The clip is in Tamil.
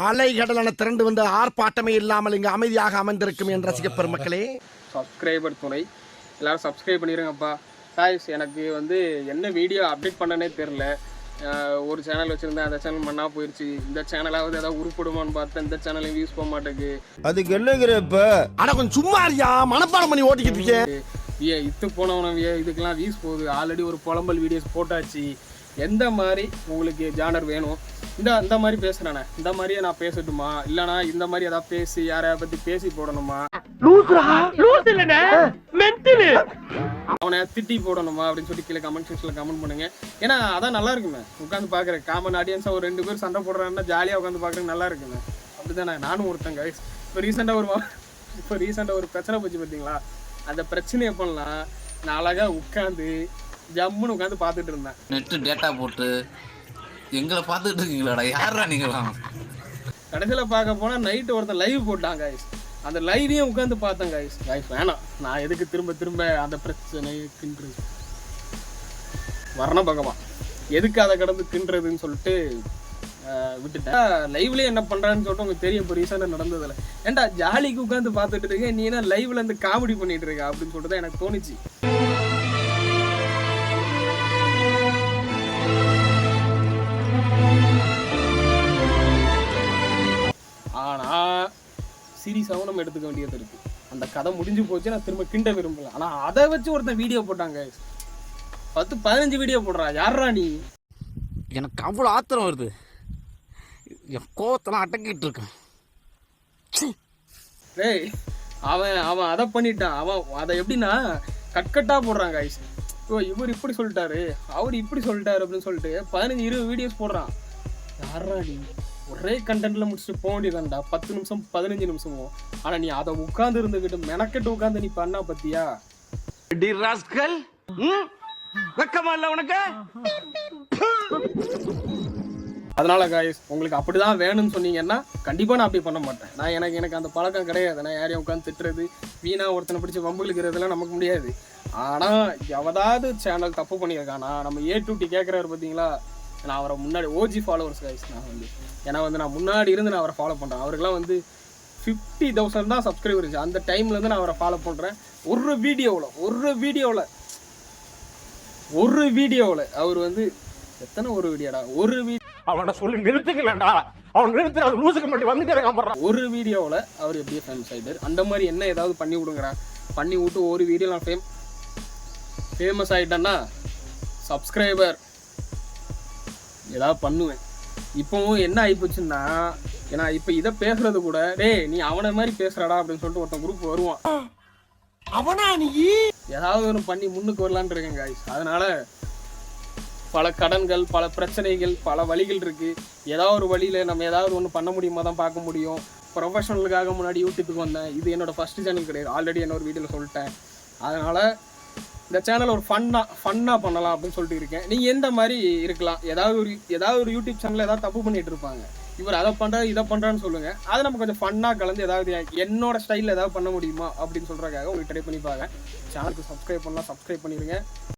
அலைகடலான திரண்டு வந்து ஆர்ப்பாட்டமே இல்லாமல் இங்கு அமைதியாக அமர்ந்திருக்கும் என் ரசிக பெருமக்களே, சப்ஸ்கிரைபர் துணை எல்லாரும் சப்ஸ்கிரைப் பண்ணிடுங்கப்பா. காய்ஸ், எனக்கு வந்து என்ன வீடியோ அப்டேட் பண்ணனே தெரில. ஒரு சேனல் வச்சுருந்தேன், அந்த சேனல் மண்ணா போயிடுச்சு. இந்த சேனலாவது ஏதாவது உருப்படுமான்னு பார்த்தேன், இந்த சேனலையும் யூஸ் போக மாட்டேங்குது. அதுக்கு என்னங்கிறப்ப ஆனால் கொஞ்சம் சும்மா இருக்கியா, மனப்பாடம் பண்ணி ஓட்டிக்கிட்டு இருக்கேன். இத்து போனவன இதுக்கெல்லாம் வியூஸ் போகுது. ஆல்ரெடி ஒரு புலம்பல் வீடியோஸ் போட்டாச்சு. எந்த மாதிரி உங்களுக்கு ஜானர் வேணும், இந்த மாதிரி பேசுறானே இந்த மாதிரியே நான் பேசட்டுமா, இல்லைனா இந்த மாதிரி ஏதாவது பேசி யாரையா பத்தி பேசி போடணுமா, அவனை திட்டி போடணுமா அப்படின்னு சொல்லி கீழே கமெண்ட் செக்ஷன்ல கமெண்ட் பண்ணுங்க. ஏன்னா அதான் நல்லா இருக்குமே, உட்காந்து பாக்குறேன் காமன் ஆடியன்ஸா ஒரு 2 பேர் சண்டை போடுறாங்கன்னா ஜாலியா உட்காந்து பாக்குறது நல்லா இருக்குங்க. அப்படிதானே நானும் ஒருத்தங்க. இப்போ ரீசெண்டா ஒரு பிரச்சனை போச்சு பார்த்தீங்களா? அந்த பிரச்சனை எப்படிலாம் நான் அழகா உட்காந்து ஜம்முன்னு உட்காந்து பார்த்துட்டு இருந்தேன். நெட்டு டேட்டா போட்டு எங்களை பார்த்துட்டு இருக்கீங்களாடா, யாரா நீங்களாம்? கடைசியில் பார்க்க போனால் நைட்டு ஒருத்தன் லைவ் போட்டாங்க கைஸ். அந்த லைவையும் உட்காந்து பார்த்தேன் கைஸ். வேணாம், நான் எதுக்கு திரும்ப அந்த பிரச்சனை தின்றது வரண பகவான், எதுக்கு அதை கடந்து தின்றதுன்னு சொல்லிட்டு விட்டுட்டேன். லைவ்லேயே என்ன பண்ணுறான்னு சொல்லிட்டு உங்களுக்கு தெரியும். இப்போ ரீசெண்டாக நடந்ததில்ல, ஏன்டா ஜாலிக்கு உட்காந்து பார்த்துட்டு இருக்கேன், நீ என்ன லைவ்ல இருந்து காமெடி பண்ணிட்டு இருக்க அப்படின்னு சொல்லிட்டு தான் எனக்கு தோணுச்சு. ஆனால் சீரியஸாகவும் நம்ம எடுத்துக்க வேண்டியது இருக்கு. அந்த கதை முடிஞ்சு போச்சு, நான் திரும்ப கிண்ட விரும்பல. ஆனால் அதை வச்சு ஒருத்தன் வீடியோ போட்டாங்க, 10-15 வீடியோ போடுறா. யாரா நீ? எனக்கு அவ்வளோ ஆத்திரம் வருது, என் கோவத்தெல்லாம் அடக்கிட்டு இருக்கேன். டேய், அவன் அதை பண்ணிட்டான். அவன் அதை எப்படின்னா கட்கட்டாக போடுறாங்க கைஸ். ஓ, இவர் இப்படி சொல்லிட்டாரு, அவர் இப்படி சொல்லிட்டாரு அப்படின்னு சொல்லிட்டு 15-20 வீடியோஸ் போடுறான். யாரா நீ? ஒரே கண்டென்ட்ல முடிச்சுட்டு போக வேண்டியதான்டா, 10 நிமிஷம் 15 நிமிஷமும். ஆனா நீ அதை உட்கார்ந்து இருந்துகிட்டு மெனக்கெட்டு உட்காந்து நீ பண்ணா பத்தியா? அதனால காய்ஸ், உங்களுக்கு அப்படிதான் வேணும்னு சொன்னீங்கன்னா கண்டிப்பா நான் அப்படி பண்ண மாட்டேன். நான் எனக்கு அந்த பழக்கம் கிடையாது. நான் யாரையும் உட்காந்து திட்டுறது, வீணா ஒருத்தனை பிடிச்சி வம்புகளுக்கிறதுலாம் நமக்கு முடியாது. ஆனா எவதாவது சேனல் தப்பு பண்ணியிருக்கானா, நம்ம A2T கேட்கறாரு பார்த்தீங்களா, நான் அவரை முன்னாடி ஓஜி ஃபாலோவர்ஸ் கைஸ். நான் முன்னாடி இருந்து நான் அவரை ஃபாலோ பண்ணுறேன். அவருக்கெல்லாம் வந்து 50,000 தான் சப்ஸ்கிரைபர் இருந்துச்சு. அந்த டைம்லேருந்து நான் அவரை ஃபாலோ பண்ணுறேன். ஒரு வீடியோவில் அவர் வந்து எத்தனை ஒரு வீடியோடா, அவனை சொல்லி நிறுத்துக்கலடா, அவன் நிறுத்துற லூசுக்கு மட்டும் வந்துட்டு ஒரு வீடியோவில் அவர் எப்படியே ஃபேமஸ் ஆகிட்டார். அந்த மாதிரி என்ன ஏதாவது பண்ணி விடுங்கடா. பண்ணி விட்டு ஒரு வீடியோ நான் ஃபேமஸ் ஆகிட்டேன்னா சப்ஸ்கிரைபர் ஏதாவது பண்ணுவேன். இப்போவும் என்ன ஆகிப்போச்சுன்னா, ஏன்னா இப்போ இதை பேசுறது கூட, டேய் நீ அவனை மாதிரி பேசுறடா அப்படின்னு சொல்லிட்டு ஒருத்தன் குரூப் வருவான். அவனா நீ ஏதாவது ஒன்று பண்ணி முன்னுக்கு வரலான்னு இருக்கேன் காய்ஸ். அதனால பல கடன்கள், பல பிரச்சனைகள், பல வழிகள் இருக்கு. ஏதாவது ஒரு வழியில நம்ம ஏதாவது ஒன்று பண்ண முடியுமா தான் பார்க்க முடியும். ப்ரொஃபஷனலுக்காக முன்னாடி யூடியூப்புக்கு வந்தேன். இது என்னோட ஃபர்ஸ்ட் சேனல் கிடையாது, ஆல்ரெடி என்ன ஒரு வீடியோவில் சொல்லிட்டேன். அதனால இந்த சேனல் ஒரு ஃபன்னாக பண்ணலாம் அப்படின்னு சொல்லிட்டு இருக்கேன். நீங்கள் எந்த மாதிரி இருக்கலாம்? ஏதாவது ஒரு யூடியூப் சேனலில் ஏதாவது தப்பு பண்ணிட்டு இருப்பாங்க, இவர் அதை பண்ணுறாரு இதை பண்ணுறான்னு சொல்லுங்கள். அதை நம்ம கொஞ்சம் ஃபன்னாக கலந்து ஏதாவது என்னோட ஸ்டைலில் ஏதாவது பண்ண முடியுமா அப்படின்னு சொல்கிறக்காக உங்களுக்கு ட்ரை பண்ணி பாருங்க. சேனலுக்கு சப்ஸ்கிரைப் பண்ணலாம், சப்ஸ்கிரைப் பண்ணிடுங்க.